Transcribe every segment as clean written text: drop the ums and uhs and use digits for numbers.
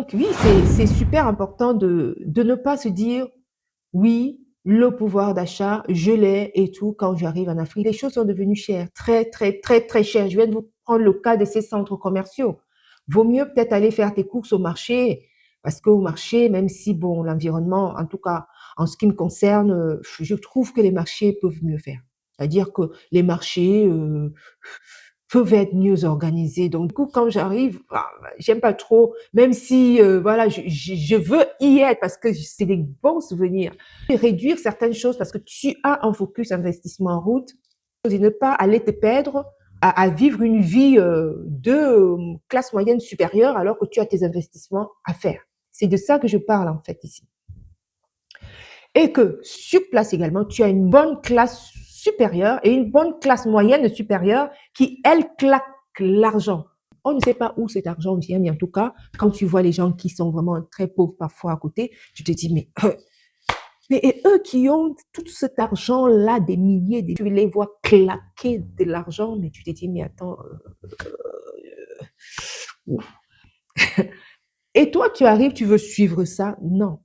Donc oui, c'est super important de ne pas se dire, oui, le pouvoir d'achat, je l'ai et tout quand j'arrive en Afrique. Les choses sont devenues chères, très, très, très, très chères. Je viens de vous prendre le cas de ces centres commerciaux. Vaut mieux peut-être aller faire tes courses au marché, parce qu'au marché, même si, bon, l'environnement, en tout cas, en ce qui me concerne, je trouve que les marchés peuvent mieux faire. C'est-à-dire que les marchés peuvent être mieux organisés. Donc, du coup, quand j'arrive, j'aime pas trop, même si, voilà, je veux y être parce que c'est des bons souvenirs. Réduire certaines choses parce que tu as un focus investissement en route et ne pas aller te perdre à vivre une vie de classe moyenne supérieure alors que tu as tes investissements à faire. C'est de ça que je parle en fait ici. Et que sur place également, tu as une bonne classe supérieure et une bonne classe moyenne supérieure qui, elle, claque l'argent. On ne sait pas où cet argent vient, mais en tout cas, quand tu vois les gens qui sont vraiment très pauvres parfois à côté, tu te dis, mais et eux qui ont tout cet argent-là, des milliers, tu les vois claquer de l'argent, mais tu te dis, mais attends, et toi, tu arrives, tu veux suivre ça? Non.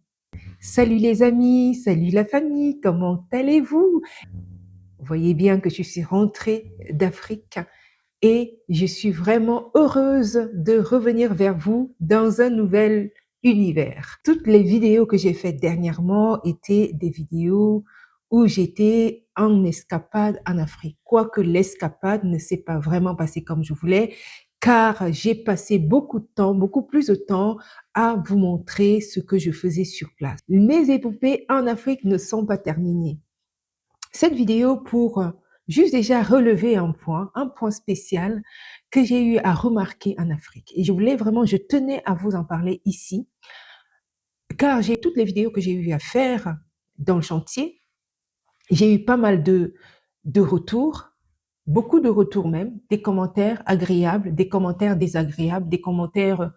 Salut les amis, salut la famille, comment allez-vous? Vous voyez bien que je suis rentrée d'Afrique et je suis vraiment heureuse de revenir vers vous dans un nouvel univers. Toutes les vidéos que j'ai faites dernièrement étaient des vidéos où j'étais en escapade en Afrique. Quoique l'escapade ne s'est pas vraiment passée comme je voulais, car j'ai passé beaucoup de temps, beaucoup plus de temps à vous montrer ce que je faisais sur place. Mes épopées en Afrique ne sont pas terminées. Cette vidéo pour juste déjà relever un point spécial que j'ai eu à remarquer en Afrique. Et je voulais vraiment, je tenais à vous en parler ici, car j'ai toutes les vidéos que j'ai eu à faire dans le chantier. J'ai eu pas mal de retours, beaucoup de retours même, des commentaires agréables, des commentaires désagréables, des commentaires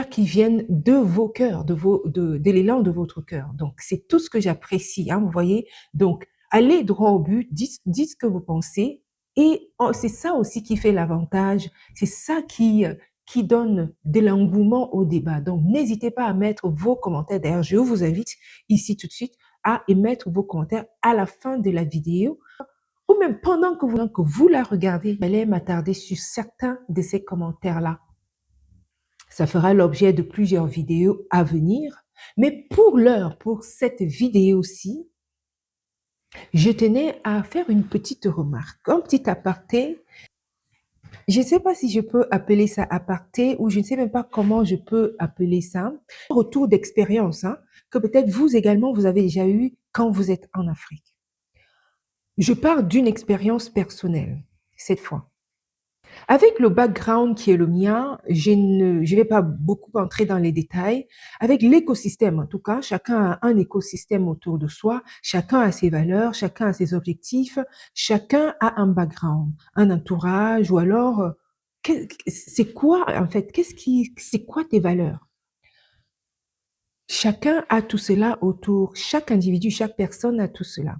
qui viennent de vos cœurs, de l'élan de votre cœur. Donc, c'est tout ce que j'apprécie, hein, vous voyez. Donc, allez droit au but, dites ce que vous pensez. Et c'est ça aussi qui fait l'avantage, c'est ça qui donne de l'engouement au débat. Donc, n'hésitez pas à mettre vos commentaires. D'ailleurs, je vous invite ici tout de suite à émettre vos commentaires à la fin de la vidéo ou même pendant que vous la regardez. J'allais m'attarder sur certains de ces commentaires-là. Ça fera l'objet de plusieurs vidéos à venir. Mais pour l'heure, pour cette vidéo-ci, je tenais à faire une petite remarque, un petit aparté. Je ne sais pas si je peux appeler ça aparté ou je ne sais même pas comment je peux appeler ça. Un retour d'expérience, hein, que peut-être vous également, vous avez déjà eu quand vous êtes en Afrique. Je parle d'une expérience personnelle, cette fois. Avec le background qui est le mien, je ne vais pas beaucoup entrer dans les détails. Avec l'écosystème, en tout cas, chacun a un écosystème autour de soi, chacun a ses valeurs, chacun a ses objectifs, chacun a un background, un entourage, ou alors, c'est quoi, en fait, c'est quoi tes valeurs? Chacun a tout cela autour, chaque individu, chaque personne a tout cela.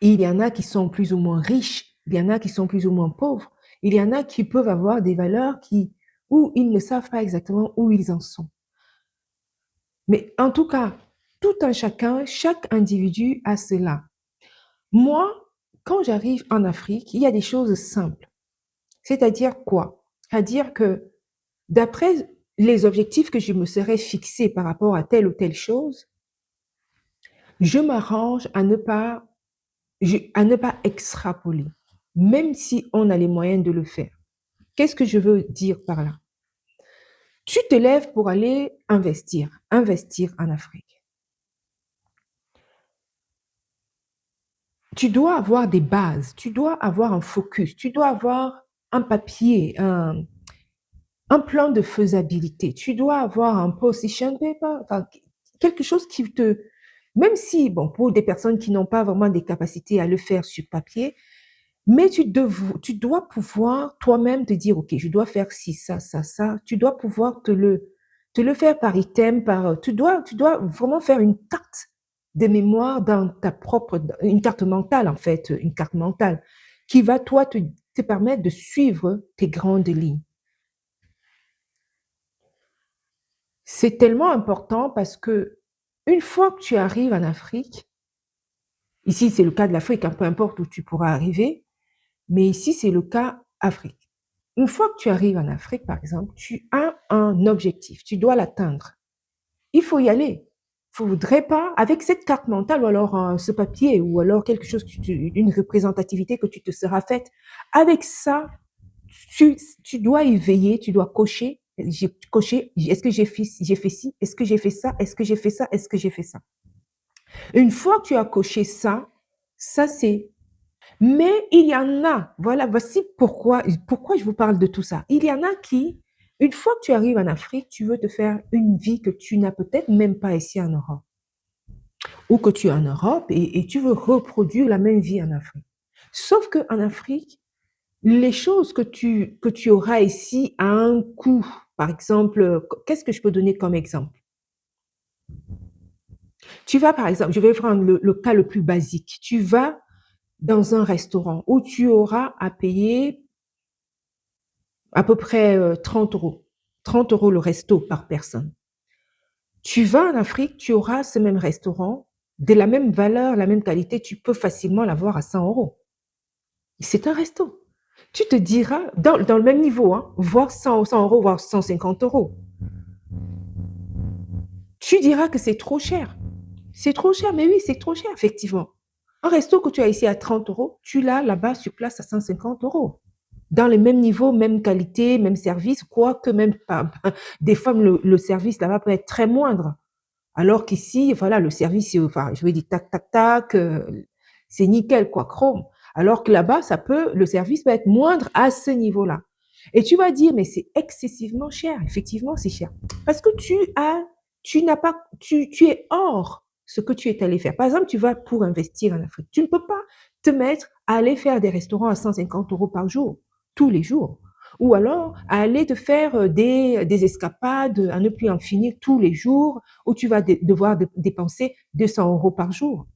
Il y en a qui sont plus ou moins riches, il y en a qui sont plus ou moins pauvres, il y en a qui peuvent avoir des valeurs où ils ne savent pas exactement où ils en sont. Mais en tout cas, tout un chacun, chaque individu a cela. Moi, quand j'arrive en Afrique, il y a des choses simples. C'est-à-dire quoi? C'est-à-dire que d'après les objectifs que je me serais fixés par rapport à telle ou telle chose, je m'arrange à ne pas extrapoler, même si on a les moyens de le faire. Qu'est-ce que je veux dire par là? Tu te lèves pour aller investir en Afrique. Tu dois avoir des bases, tu dois avoir un focus, tu dois avoir un papier, un plan de faisabilité, tu dois avoir un position paper, enfin, quelque chose qui te, même si, bon, pour des personnes qui n'ont pas vraiment des capacités à le faire sur papier, mais tu dois pouvoir toi-même te dire, OK, je dois faire ci, ça, ça, ça. Tu dois pouvoir te le faire par item, tu dois vraiment faire une carte de mémoire dans ta propre, une carte mentale, en fait, une carte mentale qui va, toi, te permettre de suivre tes grandes lignes. C'est tellement important parce que une fois que tu arrives en Afrique, ici c'est le cas de l'Afrique, hein, peu importe où tu pourras arriver, mais ici c'est le cas Afrique. Une fois que tu arrives en Afrique, par exemple, tu as un objectif, tu dois l'atteindre. Il faut y aller. Il ne faudrait pas, avec cette carte mentale ou alors ce papier ou alors quelque chose, une représentativité que tu te seras faite, avec ça, tu dois y veiller, tu dois cocher. J'ai coché, est-ce que j'ai fait ci, est-ce que j'ai fait ça, est-ce que j'ai fait ça, est-ce que j'ai fait ça. Une fois que tu as coché ça, ça c'est. Mais il y en a, voilà, voici pourquoi je vous parle de tout ça. Il y en a qui, une fois que tu arrives en Afrique, tu veux te faire une vie que tu n'as peut-être même pas ici en Europe. Ou que tu es en Europe et tu veux reproduire la même vie en Afrique. Sauf qu'en Afrique, les choses que tu auras ici à un coût, par exemple, qu'est-ce que je peux donner comme exemple? Tu vas, par exemple, je vais prendre le cas le plus basique. Tu vas dans un restaurant où tu auras à payer à peu près 30 euros. 30 euros le resto par personne. Tu vas en Afrique, tu auras ce même restaurant, de la même valeur, la même qualité, tu peux facilement l'avoir à 100 euros. C'est un resto. Tu te diras, dans le même niveau, hein, voire 100 euros, voire 150 euros. Tu diras que c'est trop cher. C'est trop cher, mais oui, c'est trop cher, effectivement. Un resto que tu as ici à 30 euros, tu l'as là-bas sur place à 150 euros. Dans le même niveau, même qualité, même service, quoique même pas. Des fois, le service là-bas peut être très moindre. Alors qu'ici, voilà, le service, enfin, je vais dire tac, tac, tac, c'est nickel, quoi, chrome. Alors que là-bas, le service peut être moindre à ce niveau-là. Et tu vas dire, mais c'est excessivement cher. Effectivement, c'est cher. Parce que tu n'as pas, tu es hors ce que tu es allé faire. Par exemple, tu vas pour investir en Afrique. Tu ne peux pas te mettre à aller faire des restaurants à 150 euros par jour, tous les jours. Ou alors, à aller te faire des escapades à ne plus en finir tous les jours, où tu vas devoir dépenser 200 euros par jour.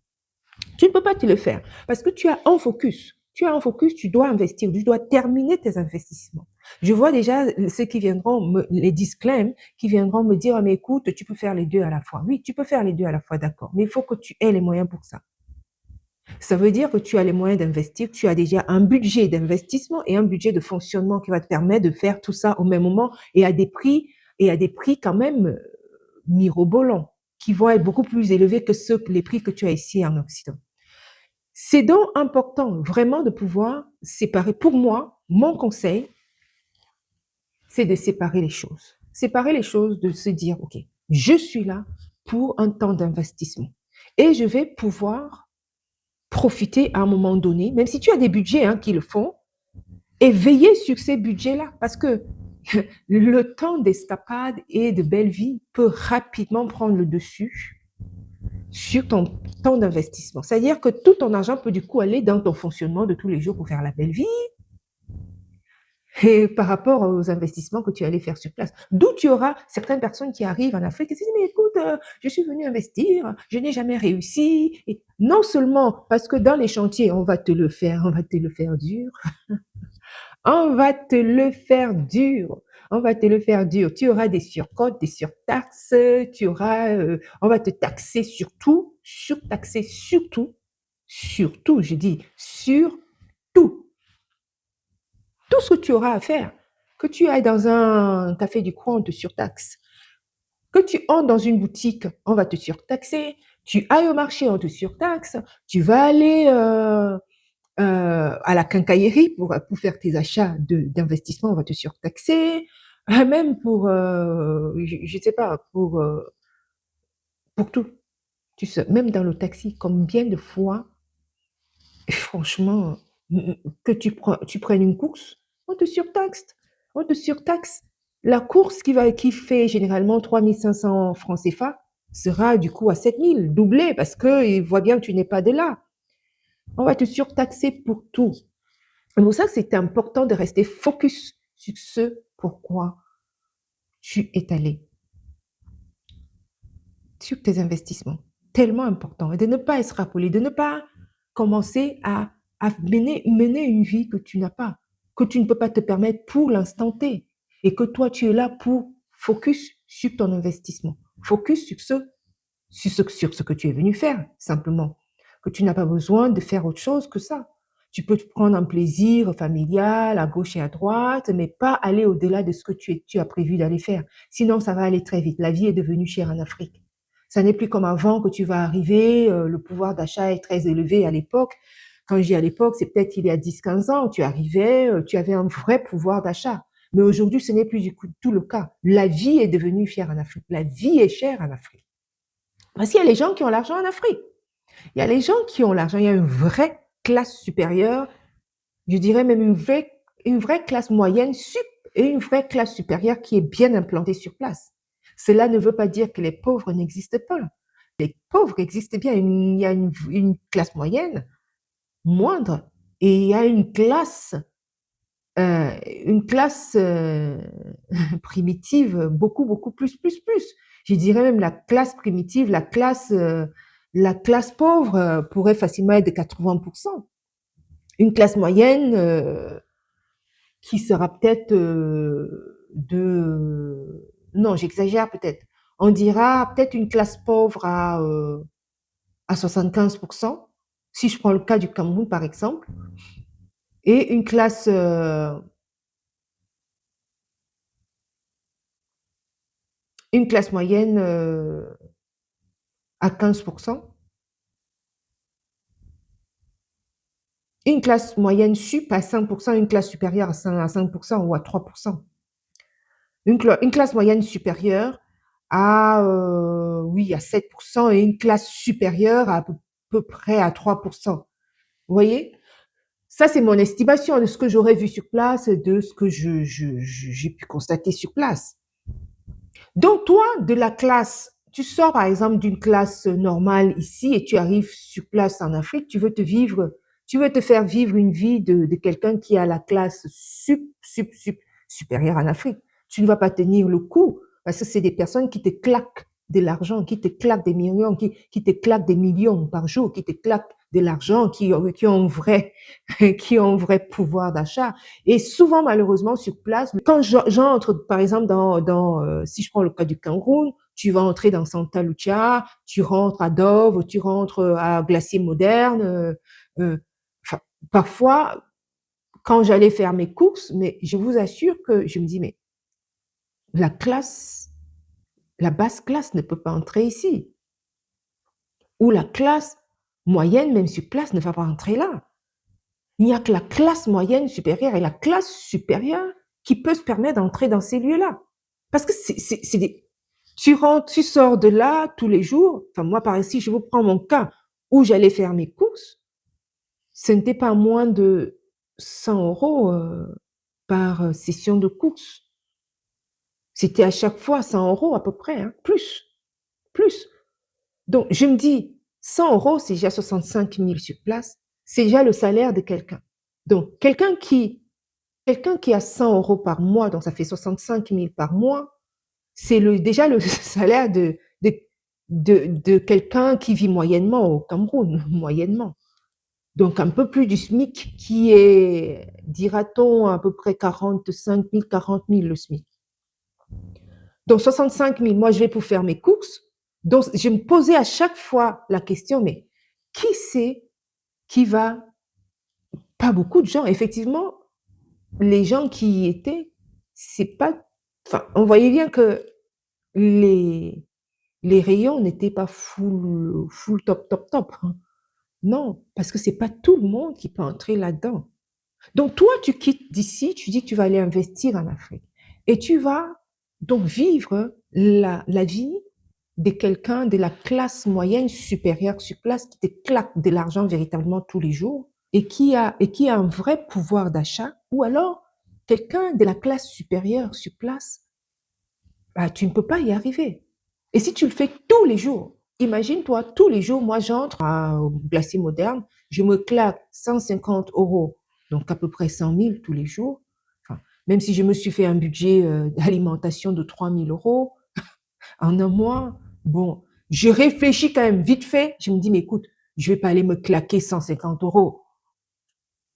Tu ne peux pas te le faire parce que tu as un focus. Tu as un focus, tu dois investir, tu dois terminer tes investissements. Je vois déjà ceux qui viendront, les disclaimers, qui viendront me dire, ah, mais écoute, tu peux faire les deux à la fois. Oui, tu peux faire les deux à la fois, d'accord, mais il faut que tu aies les moyens pour ça. Ça veut dire que tu as les moyens d'investir, tu as déjà un budget d'investissement et un budget de fonctionnement qui va te permettre de faire tout ça au même moment et à des prix quand même mirobolants, qui vont être beaucoup plus élevés que les prix que tu as ici en Occident. C'est donc important vraiment de pouvoir séparer. Pour moi, mon conseil, c'est de séparer les choses. Séparer les choses, de se dire, OK, je suis là pour un temps d'investissement et je vais pouvoir profiter à un moment donné, même si tu as des budgets qui le font, et veiller sur ces budgets-là, parce que le temps d'escapade et de belle vie peut rapidement prendre le dessus sur ton temps d'investissement. C'est-à-dire que tout ton argent peut du coup aller dans ton fonctionnement de tous les jours pour faire la belle vie et par rapport aux investissements que tu allais faire sur place. D'où tu auras certaines personnes qui arrivent en Afrique et se disent, mais écoute, je suis venu investir, je n'ai jamais réussi. Et non seulement parce que dans les chantiers, on va te le faire dur, on va te le faire dur. On va te le faire dur. Tu auras des surcotes, des surtaxes, on va te taxer surtout, surtaxer surtout, je dis sur tout. Tout ce que tu auras à faire. Que tu ailles dans un café du coin, on te surtaxe. Que tu entres dans une boutique, on va te surtaxer. Tu ailles au marché, on te surtaxe. Tu vas aller à la quincaillerie pour faire tes achats d'investissement, on va te surtaxer. Même je ne sais pas, pour tout. Tu sais, même dans le taxi, combien de fois, franchement, que tu prennes une course, on te surtaxe. On te surtaxe. La course qui fait généralement 3500 francs CFA sera du coup à 7000, doublé, parce qu'ils voient bien que tu n'es pas de là. On va te surtaxer pour tout. C'est pour ça que c'est important de rester focus sur ce pourquoi tu es allé, sur tes investissements. Tellement important. Et de ne pas extrapoler, de ne pas commencer à mener une vie que tu n'as pas, que tu ne peux pas te permettre pour l'instant T. Et que toi, tu es là pour focus sur ton investissement. Focus sur ce que tu es venu faire, simplement. Que tu n'as pas besoin de faire autre chose que ça. Tu peux te prendre un plaisir familial à gauche et à droite, mais pas aller au-delà de ce que tu as prévu d'aller faire. Sinon, ça va aller très vite. La vie est devenue chère en Afrique. Ça n'est plus comme avant que tu vas arriver, le pouvoir d'achat est très élevé à l'époque. Quand je dis à l'époque, c'est peut-être il y a 10-15 ans, tu arrivais, tu avais un vrai pouvoir d'achat. Mais aujourd'hui, ce n'est plus du tout le cas. La vie est devenue chère en Afrique. La vie est chère en Afrique. Parce qu'il y a les gens qui ont l'argent en Afrique. Il y a les gens qui ont l'argent. Il y a une vraie classe supérieure, je dirais même une vraie classe moyenne et une vraie classe supérieure qui est bien implantée sur place. Cela ne veut pas dire que les pauvres n'existent pas. Les pauvres existent bien. Il y a une classe moyenne moindre et il y a une classe primitive beaucoup plus. Je dirais même la classe primitive, la classe pauvre pourrait facilement être de 80%. Une classe moyenne qui sera peut-être non, j'exagère peut-être. On dira peut-être une classe pauvre à 75%, si je prends le cas du Cameroun par exemple, et une classe moyenne à 15%, une classe moyenne sup à 5%, une classe supérieure à 5% ou à 3%. Une classe moyenne supérieure à, oui, à 7% et une classe supérieure à peu près à 3%. Vous voyez? Ça, c'est mon estimation de ce que j'aurais vu sur place et de ce que j'ai pu constater sur place. Donc, toi, de la classe, tu sors par exemple d'une classe normale ici et tu arrives sur place en Afrique, tu veux te faire vivre une vie de quelqu'un qui a la classe supérieure en Afrique. Tu ne vas pas tenir le coup parce que c'est des personnes qui te claquent de l'argent, qui te claquent des millions, qui te claquent des millions par jour, qui te claquent de l'argent, qui ont qui ont un vrai pouvoir d'achat. Et souvent, malheureusement, sur place, quand j'entre, par exemple, si je prends le cas du Cameroun, tu vas entrer dans Santa Lucia, tu rentres à Dove, tu rentres à Glacier Moderne. Enfin, parfois, quand j'allais faire mes courses, mais je vous assure que je me dis, mais la basse classe ne peut pas entrer ici. Ou la classe moyenne, même sur place, ne va pas entrer là. Il n'y a que la classe moyenne supérieure et la classe supérieure qui peut se permettre d'entrer dans ces lieux-là. Parce que tu rentres, tu sors de là tous les jours. Enfin, moi, par ici, je vous prends mon cas où j'allais faire mes courses. Ce n'était pas moins de 100 euros par session de courses. C'était à chaque fois 100 euros à peu près, hein, plus. Donc, je me dis, 100 euros, c'est déjà 65 000 sur place. C'est déjà le salaire de quelqu'un. Donc, quelqu'un qui a 100 euros par mois, donc ça fait 65 000 par mois, c'est déjà le salaire de quelqu'un qui vit moyennement au Cameroun, moyennement. Donc, un peu plus du SMIC qui est, dira-t-on, à peu près 45 000, 40 000 le SMIC. Donc, 65 000, moi, je vais pour faire mes courses. Donc, je me posais à chaque fois la question, mais qui c'est qui va... Pas beaucoup de gens. Effectivement, les gens qui y étaient, c'est pas... Enfin, on voyait bien que les rayons n'étaient pas full top. Hein. Non, parce que c'est pas tout le monde qui peut entrer là-dedans. Donc, toi, tu quittes d'ici, tu dis que tu vas aller investir en Afrique. Et tu vas donc vivre la vie de quelqu'un de la classe moyenne supérieure sur place qui te claque de l'argent véritablement tous les jours et qui a un vrai pouvoir d'achat, ou alors quelqu'un de la classe supérieure sur place, bah, tu ne peux pas y arriver. Et si tu le fais tous les jours, imagine-toi, tous les jours, moi j'entre au Glacier Moderne, je me claque 150 euros, donc à peu près 100 000 tous les jours. Enfin, même si je me suis fait un budget d'alimentation de 3 000 euros en un mois, bon, je réfléchis quand même vite fait. Je me dis, mais écoute, je vais pas aller me claquer 150 euros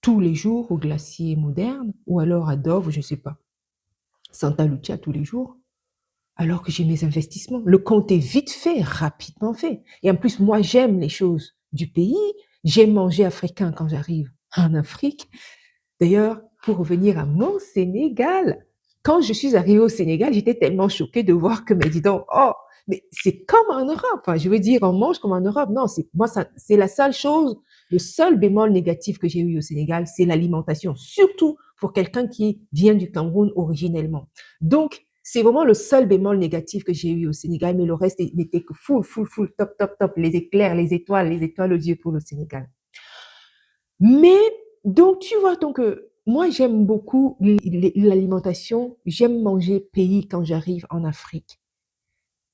tous les jours au Glacier Moderne ou alors à Dove, je sais pas, Santa Lucia tous les jours. alors que j'ai mes investissements. Le compte est vite fait, rapidement fait. Et en plus, moi, j'aime les choses du pays. J'aime manger africain quand j'arrive en Afrique. D'ailleurs, pour revenir à mon Sénégal, quand je suis arrivée au Sénégal, j'étais tellement choquée de voir que, mais dis donc, oh, mais c'est comme en Europe. Enfin, je veux dire, on mange comme en Europe. Non, c'est la seule chose, le seul bémol négatif que j'ai eu au Sénégal, c'est l'alimentation, surtout pour quelqu'un qui vient du Cameroun originellement. Donc, c'est vraiment le seul bémol négatif que j'ai eu au Sénégal, mais le reste n'était que full, top, top, top, les éclairs, les étoiles aux yeux pour le Sénégal. Mais donc tu vois, donc moi j'aime beaucoup l'alimentation, j'aime manger pays quand j'arrive en Afrique.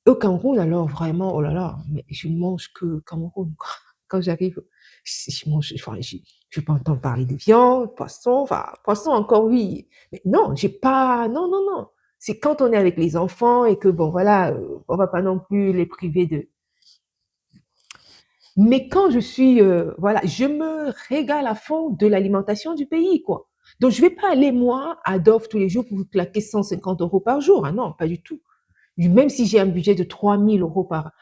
Au Cameroun alors vraiment, oh là là, mais je ne mange que Cameroun quoi. Quand j'arrive, je mange, enfin, je peux entendre parler de viande, poisson, enfin poisson encore oui, mais non, j'ai pas, non non non. C'est quand on est avec les enfants et que bon voilà, on va pas non plus les priver de. Mais quand je suis, voilà, je me régale à fond de l'alimentation du pays, quoi. Donc, je vais pas aller, moi, à Dove tous les jours pour claquer 150 euros par jour. Ah non, pas du tout. Même si j'ai un budget de 3000 euros par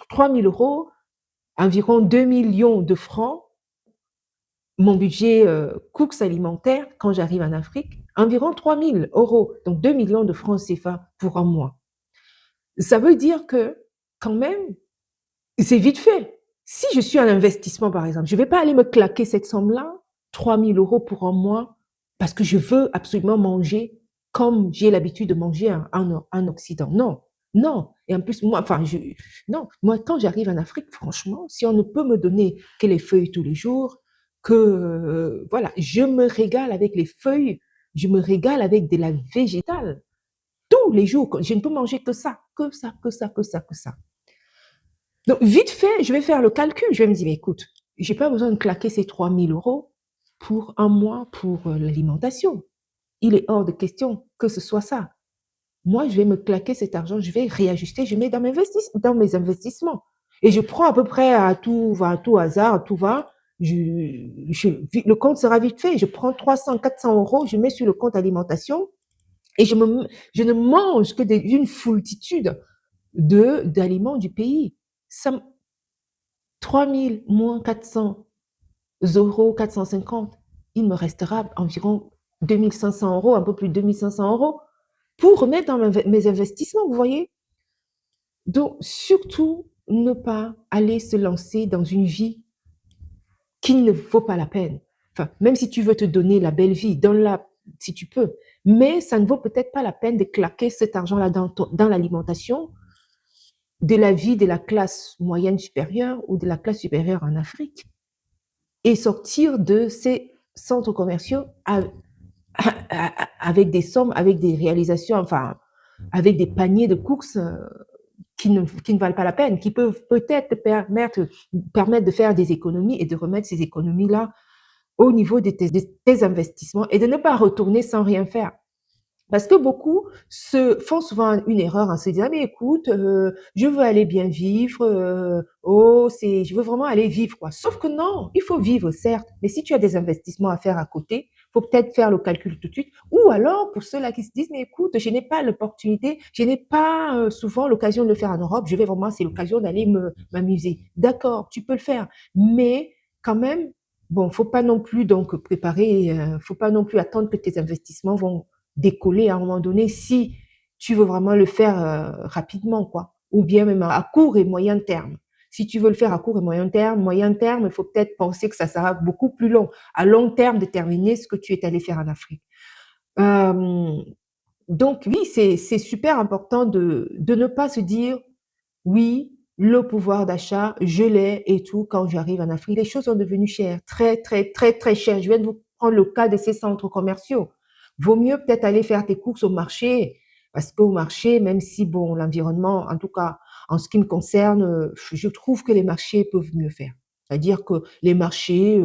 3000 euros, environ 2 millions de francs, mon budget course alimentaire quand j'arrive en Afrique, environ 3000 euros, donc 2 millions de francs CFA pour un mois. Ça veut dire que, quand même, c'est vite fait. Si je suis en investissement, par exemple, je ne vais pas aller me claquer cette somme-là, 3000 euros pour un mois, parce que je veux absolument manger comme j'ai l'habitude de manger en Occident. Non, non. Et en plus, moi, enfin, non, moi, quand j'arrive en Afrique, franchement, si on ne peut me donner que les feuilles tous les jours, que, voilà, je me régale avec les feuilles, je me régale avec de la végétale. Tous les jours, je ne peux manger que ça, que ça, que ça, que ça, que ça. Donc, vite fait, je vais faire le calcul. Je vais me dire, mais écoute, j'ai pas besoin de claquer ces 3000 euros pour un mois pour l'alimentation. Il est hors de question que ce soit ça. Moi, je vais me claquer cet argent, je vais réajuster, je mets dans mes investissements. Et je prends à peu près à tout hasard, à tout va. Le compte sera vite fait. Je prends 300, 400 euros, je mets sur le compte alimentation et je ne mange que d'une foultitude d'aliments du pays. Ça, 3000 moins 400 euros, 450, il me restera environ 2500 euros, un peu plus de 2500 euros pour remettre dans mes investissements, vous voyez. Donc, surtout, ne pas aller se lancer dans une vie qui ne vaut pas la peine. Enfin, même si tu veux te donner la belle vie, donne-la si tu peux. Mais ça ne vaut peut-être pas la peine de claquer cet argent-là dans l'alimentation de la vie de la classe moyenne supérieure ou de la classe supérieure en Afrique et sortir de ces centres commerciaux avec des sommes, avec des réalisations, enfin, avec des paniers de courses qui ne valent pas la peine, qui peuvent peut-être permettre de faire des économies et de remettre ces économies-là au niveau de tes investissements et de ne pas retourner sans rien faire. Parce que beaucoup font souvent une erreur en se disant, mais écoute, je veux aller bien vivre, je veux vraiment aller vivre, quoi. Sauf que non, il faut vivre, certes, mais si tu as des investissements à faire à côté, faut peut-être faire le calcul tout de suite. Ou alors, pour ceux-là qui se disent, mais écoute, je n'ai pas l'opportunité, je n'ai pas souvent l'occasion de le faire en Europe, c'est l'occasion d'aller m'amuser. D'accord, tu peux le faire, mais quand même, bon, faut pas non plus donc faut pas non plus attendre que tes investissements vont décoller à un moment donné si tu veux vraiment le faire rapidement, quoi. Ou bien même à court et moyen terme. Si tu veux le faire à court et moyen terme, il faut peut-être penser que ça sera beaucoup plus long. À long terme, déterminer ce que tu es allé faire en Afrique. Donc oui, c'est super important de ne pas se dire, oui, le pouvoir d'achat, je l'ai et tout quand j'arrive en Afrique. Les choses sont devenues chères, très, très, très, très chères. Je viens de vous prendre le cas de ces centres commerciaux. Vaut mieux peut-être aller faire tes courses au marché, parce qu'au marché, même si, bon, l'environnement, en tout cas, en ce qui me concerne, je trouve que les marchés peuvent mieux faire. C'est-à-dire que les marchés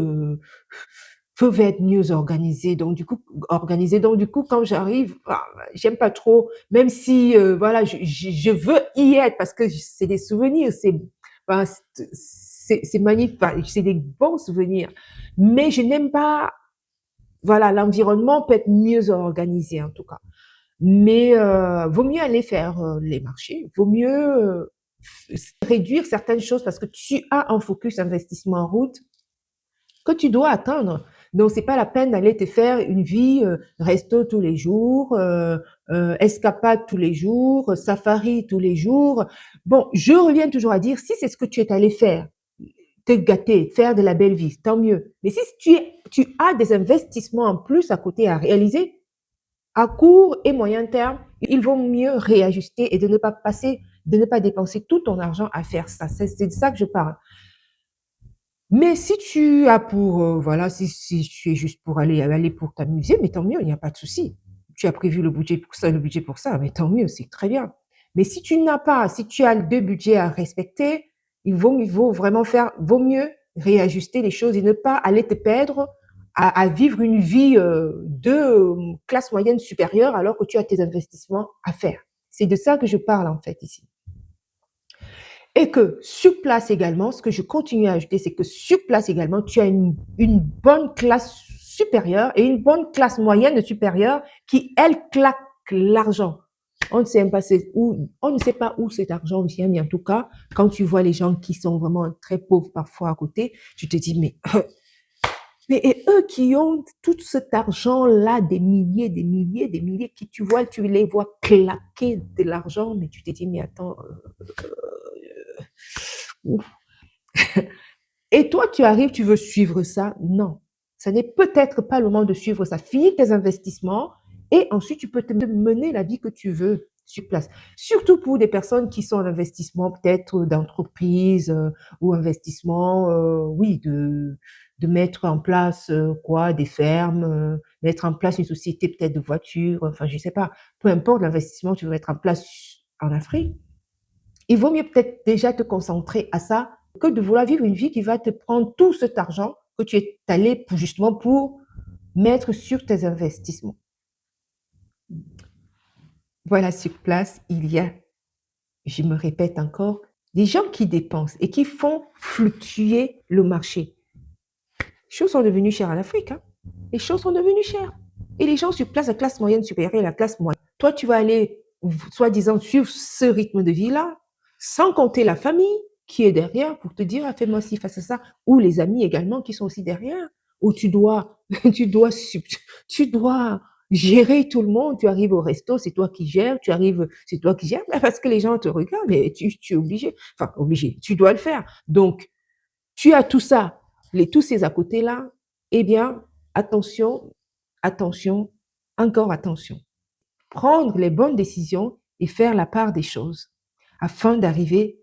peuvent être mieux organisés. Donc, du coup, quand j'arrive, j'aime pas trop, même si, voilà, je veux y être parce que c'est des souvenirs, enfin, c'est magnifique, enfin, c'est des bons souvenirs. Mais je n'aime pas, voilà, l'environnement peut être mieux organisé, en tout cas. Mais vaut mieux aller faire les marchés, vaut mieux réduire certaines choses parce que tu as un focus investissement en route que tu dois atteindre. Donc, c'est pas la peine d'aller te faire une vie resto tous les jours, escapade tous les jours, safari tous les jours. Bon, je reviens toujours à dire, si c'est ce que tu es allé faire, te gâter, faire de la belle vie, tant mieux. Mais si tu as des investissements en plus à côté à réaliser, à court et moyen terme, il vaut mieux réajuster et de ne pas passer, de ne pas dépenser tout ton argent à faire ça. C'est de ça que je parle. Mais si tu as pour, voilà, si tu es juste pour aller pour t'amuser, mais tant mieux, il n'y a pas de souci. Tu as prévu le budget pour ça, mais tant mieux, c'est très bien. Mais si tu n'as pas, si tu as 2 budgets à respecter, il vaut vraiment vaut mieux réajuster les choses et ne pas aller te perdre à vivre une vie de classe moyenne supérieure alors que tu as tes investissements à faire. C'est de ça que je parle en fait ici. Et que sur place également, ce que je continue à ajouter, c'est que sur place également, tu as une bonne classe supérieure et une bonne classe moyenne supérieure qui, elle, claque l'argent. On ne sait pas où, on ne sait pas où cet argent vient, mais en tout cas, quand tu vois les gens qui sont vraiment très pauvres parfois à côté, tu te dis, mais et eux qui ont tout cet argent-là, des milliers, des milliers, des milliers, qui tu les vois claquer de l'argent, mais tu te dis, mais attends, et toi, tu arrives, tu veux suivre ça. Non, ça n'est peut-être pas le moment de suivre ça. Finis tes investissements et ensuite tu peux te mener la vie que tu veux sur place. Surtout pour des personnes qui sont en investissement peut-être d'entreprise ou investissement, oui, de mettre en place quoi, des fermes, mettre en place une société peut-être de voitures, enfin je sais pas, peu importe l'investissement que tu veux mettre en place en Afrique. Il vaut mieux peut-être déjà te concentrer à ça que de vouloir vivre une vie qui va te prendre tout cet argent que tu es allé justement pour mettre sur tes investissements. Voilà, sur place, il y a, je me répète encore, des gens qui dépensent et qui font fluctuer le marché. Les choses sont devenues chères en Afrique. Hein. Les choses sont devenues chères. Et les gens sur place, la classe moyenne supérieure et la classe moyenne. Toi, tu vas aller, soi-disant, suivre ce rythme de vie-là, sans compter la famille qui est derrière pour te dire, ah, fais-moi ci, fais ça, ou les amis également qui sont aussi derrière, où tu dois gérer tout le monde. Tu arrives au resto, c'est toi qui gères, parce que les gens te regardent, mais tu es obligé, enfin, obligé, tu dois le faire. Donc, tu as tout ça, tous ces à côté-là, eh bien, attention, attention, encore attention. Prendre les bonnes décisions et faire la part des choses afin d'arriver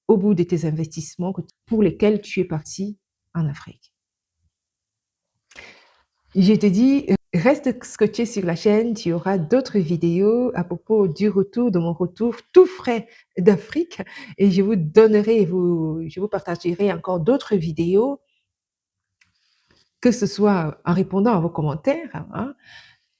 au bout de tes investissements pour lesquels tu es parti en Afrique. Je te dis, reste scotché sur la chaîne, tu auras d'autres vidéos à propos du retour, de mon retour tout frais d'Afrique et je vous partagerai encore d'autres vidéos que ce soit en répondant à vos commentaires, hein,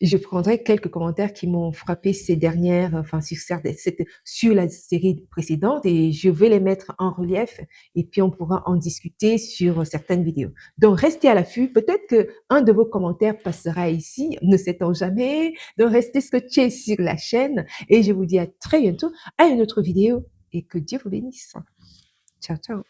je prendrai quelques commentaires qui m'ont frappé ces dernières, enfin sur la série précédente et je vais les mettre en relief et puis on pourra en discuter sur certaines vidéos. Donc restez à l'affût, peut-être que un de vos commentaires passera ici, ne sait-on jamais. Donc restez scotchés sur la chaîne et je vous dis à très bientôt à une autre vidéo et que Dieu vous bénisse. Ciao, ciao.